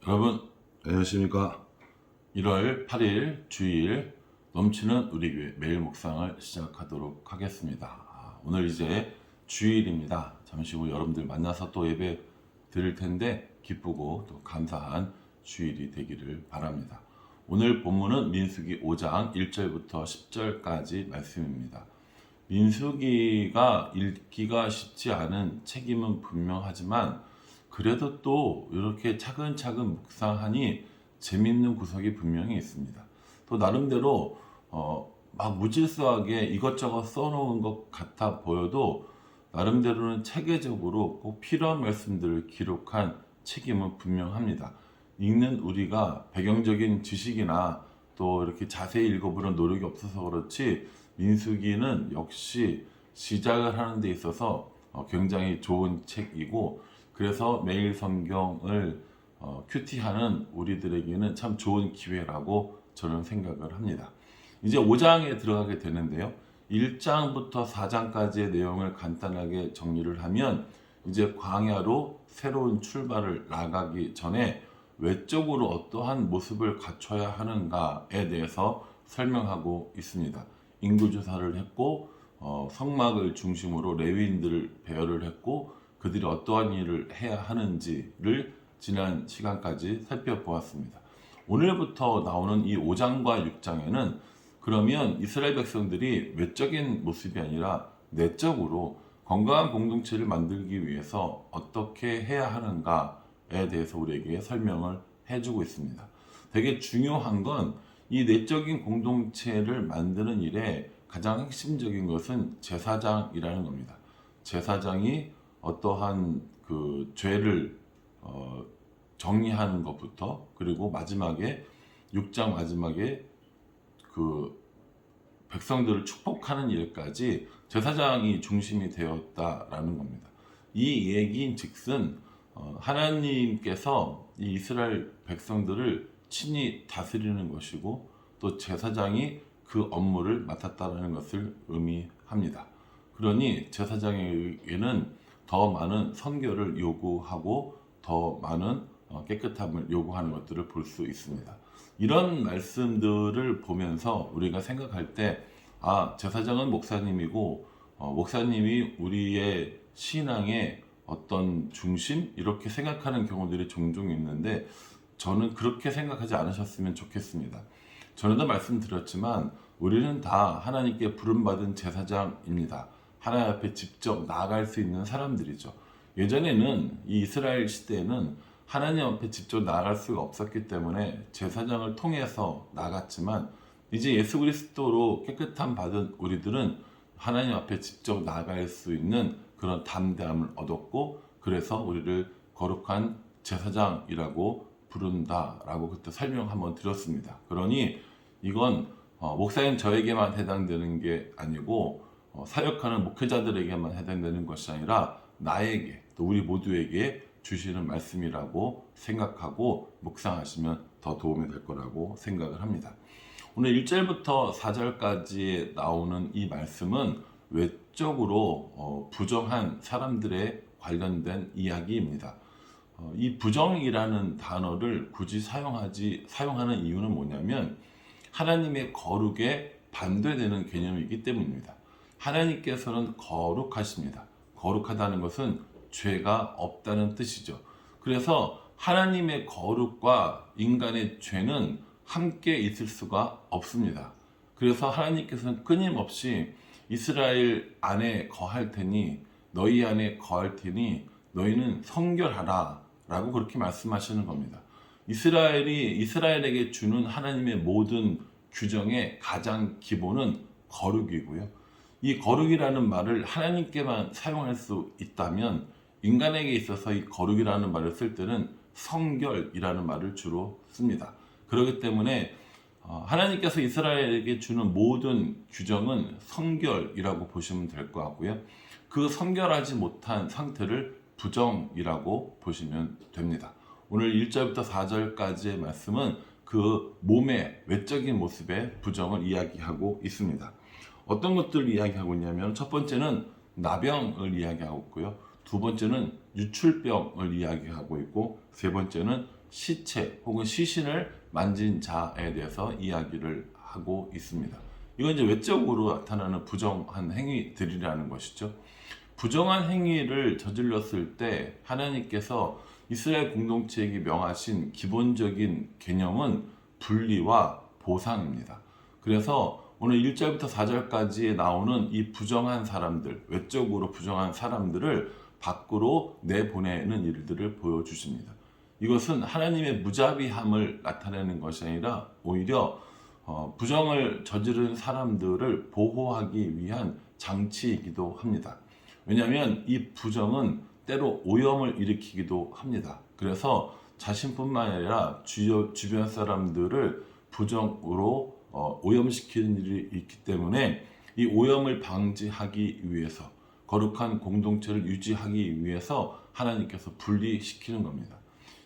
여러분 안녕하십니까. 1월 8일 주일 넘치는 우리 교회 매일 묵상을 시작하도록 하겠습니다. 오늘 이제 주일입니다. 잠시 후 여러분들 만나서 또 예배 드릴 텐데 기쁘고 또 감사한 주일이 되기를 바랍니다. 오늘 본문은 민수기 5장 1절부터 10절까지 말씀입니다. 민수기가 읽기가 쉽지 않은 책임은 분명하지만 그래도 또 이렇게 차근차근 묵상하니 재밌는 구석이 분명히 있습니다. 또 나름대로 막 무질서하게 이것저것 써놓은 것 같아 보여도 나름대로는 체계적으로 꼭 필요한 말씀들을 기록한 책임은 분명합니다. 읽는 우리가 배경적인 지식이나 또 이렇게 자세히 읽어보는 노력이 없어서 그렇지 민수기는 역시 시작을 하는 데 있어서 굉장히 좋은 책이고, 그래서 매일 성경을 큐티하는 우리들에게는 참 좋은 기회라고 저는 생각을 합니다. 이제 5장에 들어가게 되는데요. 1장부터 4장까지의 내용을 간단하게 정리를 하면 이제 광야로 새로운 출발을 나가기 전에 외적으로 어떠한 모습을 갖춰야 하는가에 대해서 설명하고 있습니다. 인구조사를 했고 성막을 중심으로 레위인들을 배열을 했고 그들이 어떠한 일을 해야 하는지를 지난 시간까지 살펴보았습니다. 오늘부터 나오는 이 5장과 6장에는 그러면 이스라엘 백성들이 외적인 모습이 아니라 내적으로 건강한 공동체를 만들기 위해서 어떻게 해야 하는가에 대해서 우리에게 설명을 해주고 있습니다. 되게 중요한 건 이 내적인 공동체를 만드는 일에 가장 핵심적인 것은 제사장이라는 겁니다. 제사장이 어떠한 그 죄를 정리하는 것부터, 그리고 마지막에 6장 마지막에 그 백성들을 축복하는 일까지 제사장이 중심이 되었다라는 겁니다. 이 얘기인 즉슨 하나님께서 이 이스라엘 백성들을 친히 다스리는 것이고 또 제사장이 그 업무를 맡았다는 것을 의미합니다. 그러니 제사장에게는 더 많은 선결을 요구하고 더 많은 깨끗함을 요구하는 것들을 볼 수 있습니다. 이런 말씀들을 보면서 우리가 생각할 때 제사장은 목사님이고 목사님이 우리의 신앙의 어떤 중심, 이렇게 생각하는 경우들이 종종 있는데 저는 그렇게 생각하지 않으셨으면 좋겠습니다. 전에도 말씀드렸지만 우리는 다 하나님께 부름받은 제사장입니다. 하나님 앞에 직접 나아갈 수 있는 사람들이죠. 예전에는 이 이스라엘 시대에는 하나님 앞에 직접 나아갈 수가 없었기 때문에 제사장을 통해서 나갔지만 이제 예수 그리스도로 깨끗함 받은 우리들은 하나님 앞에 직접 나아갈 수 있는 그런 담대함을 얻었고, 그래서 우리를 거룩한 제사장이라고 부른다라고 그때 설명 한번 드렸습니다. 그러니 이건 목사님 저에게만 해당되는 게 아니고 사역하는 목회자들에게만 해당되는 것이 아니라 나에게, 또 우리 모두에게 주시는 말씀이라고 생각하고 묵상하시면 더 도움이 될 거라고 생각을 합니다. 오늘 1절부터 4절까지 나오는 이 말씀은 외적으로 부정한 사람들에 관련된 이야기입니다. 이 부정이라는 단어를 굳이 사용하는 이유는 뭐냐면 하나님의 거룩에 반대되는 개념이기 때문입니다. 하나님께서는 거룩하십니다. 거룩하다는 것은 죄가 없다는 뜻이죠. 그래서 하나님의 거룩과 인간의 죄는 함께 있을 수가 없습니다. 그래서 하나님께서는 끊임없이 이스라엘 안에 거할 테니 너희 안에 거할 테니 너희는 성결하라 라고 그렇게 말씀하시는 겁니다. 이스라엘에게 주는 하나님의 모든 규정의 가장 기본은 거룩이고요. 이 거룩이라는 말을 하나님께만 사용할 수 있다면 인간에게 있어서 이 거룩이라는 말을 쓸 때는 성결이라는 말을 주로 씁니다. 그렇기 때문에 하나님께서 이스라엘에게 주는 모든 규정은 성결이라고 보시면 될 것 같고요. 그 성결하지 못한 상태를 부정이라고 보시면 됩니다. 오늘 1절부터 4절까지의 말씀은 그 몸의 외적인 모습의 부정을 이야기하고 있습니다. 어떤 것들을 이야기하고 있냐면 첫 번째는 나병을 이야기하고 있고요. 두 번째는 유출병을 이야기하고 있고 세 번째는 시체 혹은 시신을 만진 자에 대해서 이야기를 하고 있습니다. 이건 이제 외적으로 나타나는 부정한 행위들이라는 것이죠. 부정한 행위를 저질렀을 때 하나님께서 이스라엘 공동체에게 명하신 기본적인 개념은 분리와 보상입니다. 그래서 오늘 1절부터 4절까지에 나오는 이 부정한 사람들, 외적으로 부정한 사람들을 밖으로 내보내는 일들을 보여주십니다. 이것은 하나님의 무자비함을 나타내는 것이 아니라 오히려 부정을 저지른 사람들을 보호하기 위한 장치이기도 합니다. 왜냐하면 이 부정은 때로 오염을 일으키기도 합니다. 그래서 자신뿐만 아니라 주변 사람들을 부정으로 오염시키는 일이 있기 때문에 이 오염을 방지하기 위해서, 거룩한 공동체를 유지하기 위해서 하나님께서 분리시키는 겁니다.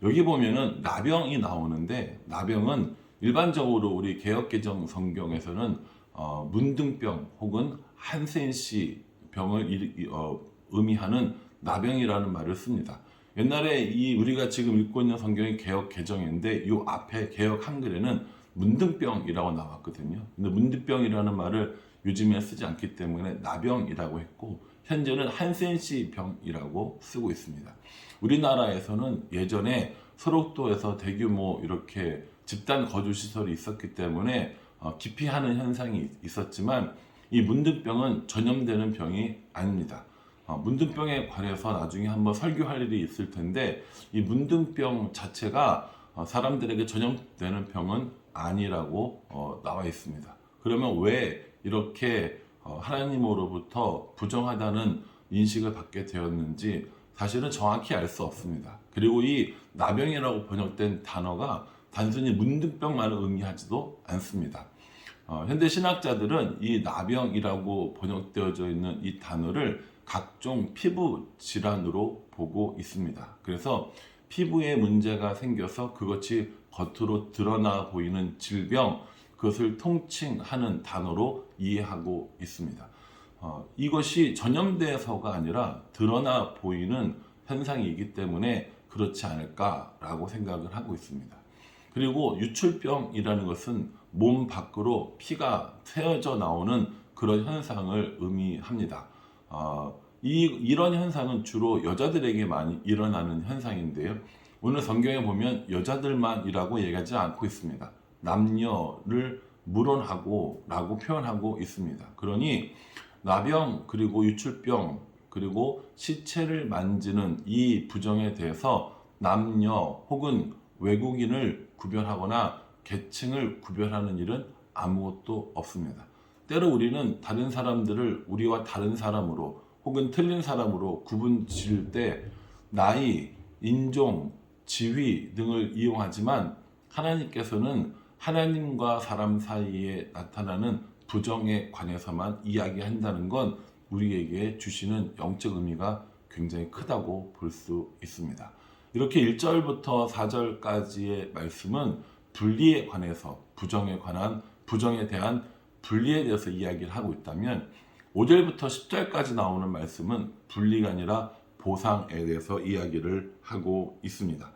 여기 보면은 나병이 나오는데, 나병은 일반적으로 우리 개역개정 성경에서는 문둥병 혹은 한센시 병을 의미하는 나병이라는 말을 씁니다. 옛날에 우리가 지금 읽고 있는 성경이 개역개정인데 이 앞에 개역 한글에는 문둥병이라고 나왔거든요. 근데 문둥병이라는 말을 요즘에 쓰지 않기 때문에 나병이라고 했고, 현재는 한센시 병이라고 쓰고 있습니다. 우리나라에서는 예전에 소록도에서 대규모 이렇게 집단 거주 시설이 있었기 때문에 기피하는 현상이 있었지만, 이 문둥병은 전염되는 병이 아닙니다. 문둥병에 관해서 나중에 한번 설교할 일이 있을 텐데, 이 문둥병 자체가 사람들에게 전염되는 병은 아니라고 나와 있습니다. 그러면 왜 이렇게 하나님으로부터 부정하다는 인식을 받게 되었는지 사실은 정확히 알 수 없습니다. 그리고 이 나병이라고 번역된 단어가 단순히 문둥병만을 의미하지도 않습니다. 현대 신학자들은 이 나병이라고 번역되어져 있는 이 단어를 각종 피부 질환으로 보고 있습니다. 그래서 피부에 문제가 생겨서 그것이 겉으로 드러나 보이는 질병, 그것을 통칭하는 단어로 이해하고 있습니다. 이것이 전염돼서가 아니라 드러나 보이는 현상이기 때문에 그렇지 않을까라고 생각을 하고 있습니다. 그리고 유출병이라는 것은 몸 밖으로 피가 새어져 나오는 그런 현상을 의미합니다. 이런 현상은 주로 여자들에게 많이 일어나는 현상인데요. 오늘 성경에 보면 여자들만이라고 얘기하지 않고 있습니다. 남녀를 물론하고 라고 표현하고 있습니다. 그러니 나병, 그리고 유출병, 그리고 시체를 만지는 이 부정에 대해서 남녀 혹은 외국인을 구별하거나 계층을 구별하는 일은 아무것도 없습니다. 때로 우리는 다른 사람들을 우리와 다른 사람으로 혹은 틀린 사람으로 구분 지을 때 나이, 인종, 지위 등을 이용하지만, 하나님께서는 하나님과 사람 사이에 나타나는 부정에 관해서만 이야기한다는 건 우리에게 주시는 영적 의미가 굉장히 크다고 볼 수 있습니다. 이렇게 1절부터 4절까지의 말씀은 분리에 관해서, 부정에 대한 분리에 대해서 이야기를 하고 있다면, 5절부터 10절까지 나오는 말씀은 분리가 아니라 보상에 대해서 이야기를 하고 있습니다.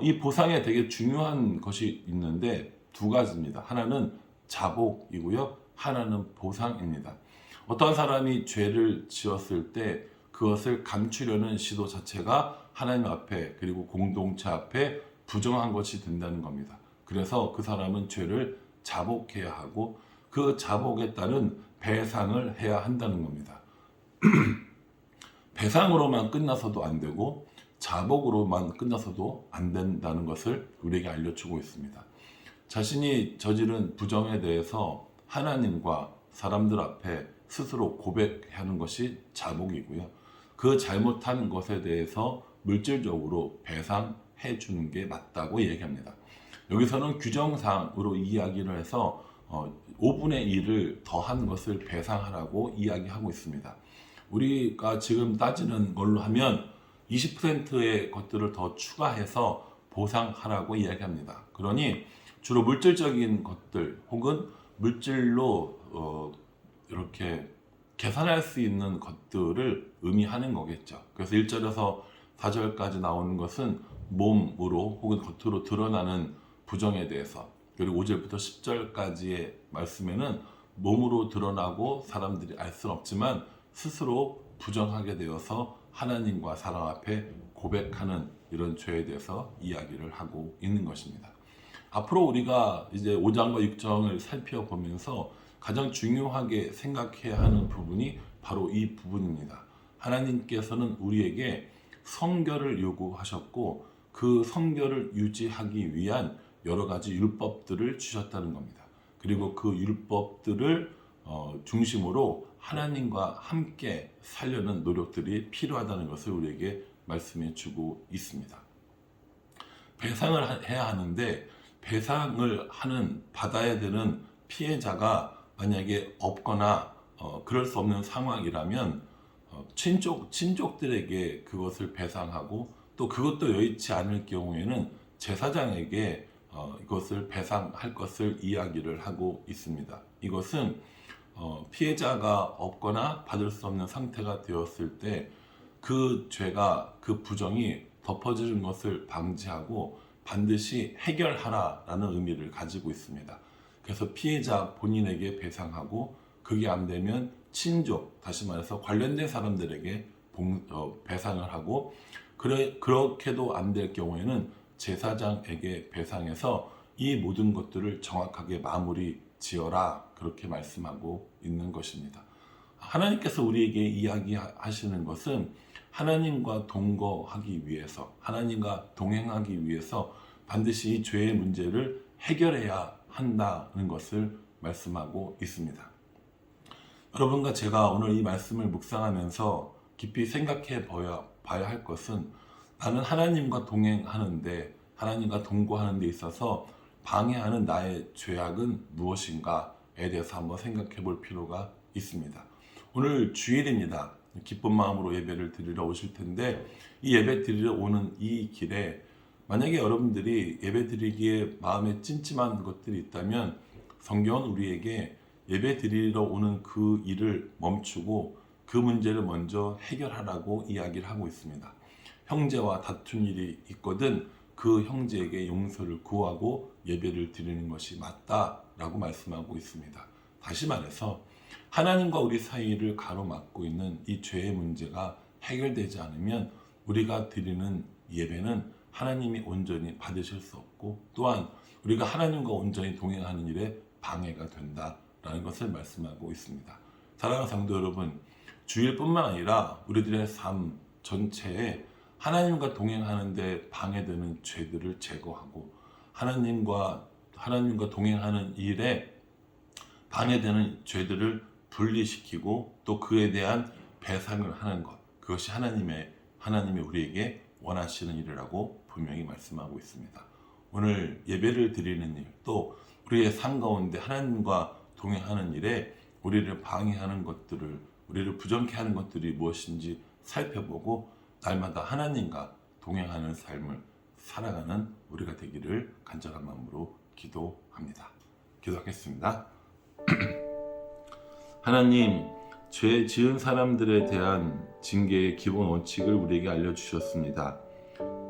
이 보상에 되게 중요한 것이 있는데 두 가지입니다. 하나는 자복이고요, 하나는 보상입니다. 어떤 사람이 죄를 지었을 때 그것을 감추려는 시도 자체가 하나님 앞에, 그리고 공동체 앞에 부정한 것이 된다는 겁니다. 그래서 그 사람은 죄를 자복해야 하고, 그 자복에 따른 배상을 해야 한다는 겁니다. 배상으로만 끝나서도 안 되고 자복으로만 끝나서도 안 된다는 것을 우리에게 알려주고 있습니다. 자신이 저지른 부정에 대해서 하나님과 사람들 앞에 스스로 고백하는 것이 자복이고요. 그 잘못한 것에 대해서 물질적으로 배상해 주는 게 맞다고 얘기합니다. 여기서는 규정상으로 이야기를 해서 5분의 1을 더한 것을 배상하라고 이야기하고 있습니다. 우리가 지금 따지는 걸로 하면 20%의 것들을 더 추가해서 보상하라고 이야기합니다. 그러니 주로 물질적인 것들 혹은 물질로 이렇게 계산할 수 있는 것들을 의미하는 거겠죠. 그래서 1절에서 4절까지 나오는 것은 몸으로 혹은 겉으로 드러나는 부정에 대해서, 그리고 5절부터 10절까지의 말씀에는 몸으로 드러나고 사람들이 알 수는 없지만 스스로 부정하게 되어서 하나님과 사람 앞에 고백하는 이런 죄에 대해서 이야기를 하고 있는 것입니다. 앞으로 우리가 이제 5장과 6장을 살펴보면서 가장 중요하게 생각해야 하는 부분이 바로 이 부분입니다. 하나님께서는 우리에게 성결을 요구하셨고 그 성결을 유지하기 위한 여러 가지 율법들을 주셨다는 겁니다. 그리고 그 율법들을 중심으로 하나님과 함께 살려는 노력들이 필요하다는 것을 우리에게 말씀해 주고 있습니다. 배상을 해야 하는데 배상을 받아야 되는 피해자가 만약에 없거나 그럴 수 없는 상황이라면 친족들에게 그것을 배상하고 또 그것도 여의치 않을 경우에는 제사장에게 이것을 배상할 것을 이야기를 하고 있습니다. 이것은 피해자가 없거나 받을 수 없는 상태가 되었을 때 그 죄가, 그 부정이 덮어지는 것을 방지하고 반드시 해결하라라는 의미를 가지고 있습니다. 그래서 피해자 본인에게 배상하고 그게 안 되면 친족, 다시 말해서 관련된 사람들에게 배상을 하고 그렇게도 안 될 경우에는 제사장에게 배상해서 이 모든 것들을 정확하게 마무리 지어라, 그렇게 말씀하고 있는 것입니다. 하나님께서 우리에게 이야기하시는 것은 하나님과 동거하기 위해서, 하나님과 동행하기 위해서 반드시 이 죄의 문제를 해결해야 한다는 것을 말씀하고 있습니다. 여러분과 제가 오늘 이 말씀을 묵상하면서 깊이 생각해 봐야 할 것은, 나는 하나님과 동행하는데, 하나님과 동거하는 데 있어서 방해하는 나의 죄악은 무엇인가에 대해서 한번 생각해 볼 필요가 있습니다. 오늘 주일입니다. 기쁜 마음으로 예배를 드리러 오실 텐데, 이 예배 드리러 오는 이 길에 만약에 여러분들이 예배 드리기에 마음에 찜찜한 것들이 있다면 성경은 우리에게 예배 드리러 오는 그 일을 멈추고 그 문제를 먼저 해결하라고 이야기를 하고 있습니다. 형제와 다툰 일이 있거든 그 형제에게 용서를 구하고 예배를 드리는 것이 맞다라고 말씀하고 있습니다. 다시 말해서 하나님과 우리 사이를 가로막고 있는 이 죄의 문제가 해결되지 않으면 우리가 드리는 예배는 하나님이 온전히 받으실 수 없고, 또한 우리가 하나님과 온전히 동행하는 일에 방해가 된다라는 것을 말씀하고 있습니다. 사랑하는 성도 여러분, 주일뿐만 아니라 우리들의 삶 전체에 하나님과 동행하는 데 방해되는 죄들을 제거하고 하나님과 동행하는 일에 방해되는 죄들을 분리시키고 또 그에 대한 배상을 하는 것, 그것이 하나님이 우리에게 원하시는 일이라고 분명히 말씀하고 있습니다. 오늘 예배를 드리는 일, 또 우리의 삶 가운데 하나님과 동행하는 일에 우리를 방해하는 것들을, 우리를 부정케 하는 것들이 무엇인지 살펴보고 날마다 하나님과 동행하는 삶을 살아가는 우리가 되기를 간절한 마음으로 기도합니다. 기도하겠습니다. 하나님, 죄 지은 사람들에 대한 징계의 기본 원칙을 우리에게 알려주셨습니다.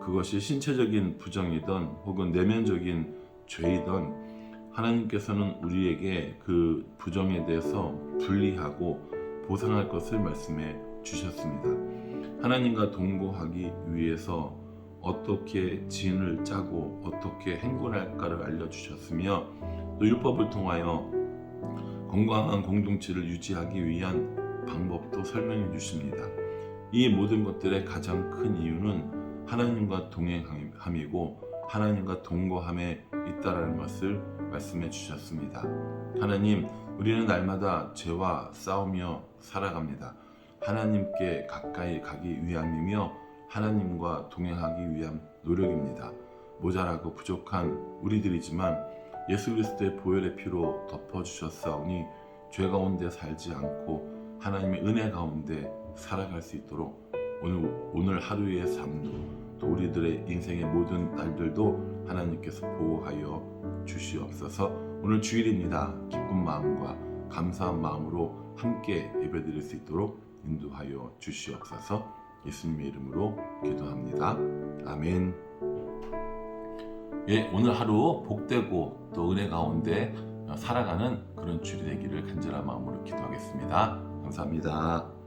그것이 신체적인 부정이든 혹은 내면적인 죄이든 하나님께서는 우리에게 그 부정에 대해서 분리하고 보상할 것을 말씀해 주셨습니다. 하나님과 동거하기 위해서 어떻게 진을 짜고 어떻게 행군할까를 알려주셨으며, 또 율법을 통하여 건강한 공동체를 유지하기 위한 방법도 설명해 주십니다. 이 모든 것들의 가장 큰 이유는 하나님과 동행함이고 하나님과 동거함에 있다라는 것을 말씀해 주셨습니다. 하나님, 우리는 날마다 죄와 싸우며 살아갑니다. 하나님께 가까이 가기 위함이며 하나님과 동행하기 위한 노력입니다. 모자라고 부족한 우리들이지만 예수 그리스도의 보혈의 피로 덮어주셨사오니 죄 가운데 살지 않고 하나님의 은혜 가운데 살아갈 수 있도록 오늘 하루의 삶도 또 우리들의 인생의 모든 날들도 하나님께서 보호하여 주시옵소서. 오늘 주일입니다. 기쁜 마음과 감사한 마음으로 함께 예배드릴 수 있도록 인도하여 주시옵소서. 예수님의 이름으로 기도합니다. 아멘. 예, 오늘 하루 복되고 또 은혜 가운데 살아가는 그런 주일이 되기를 간절한 마음으로 기도하겠습니다. 감사합니다.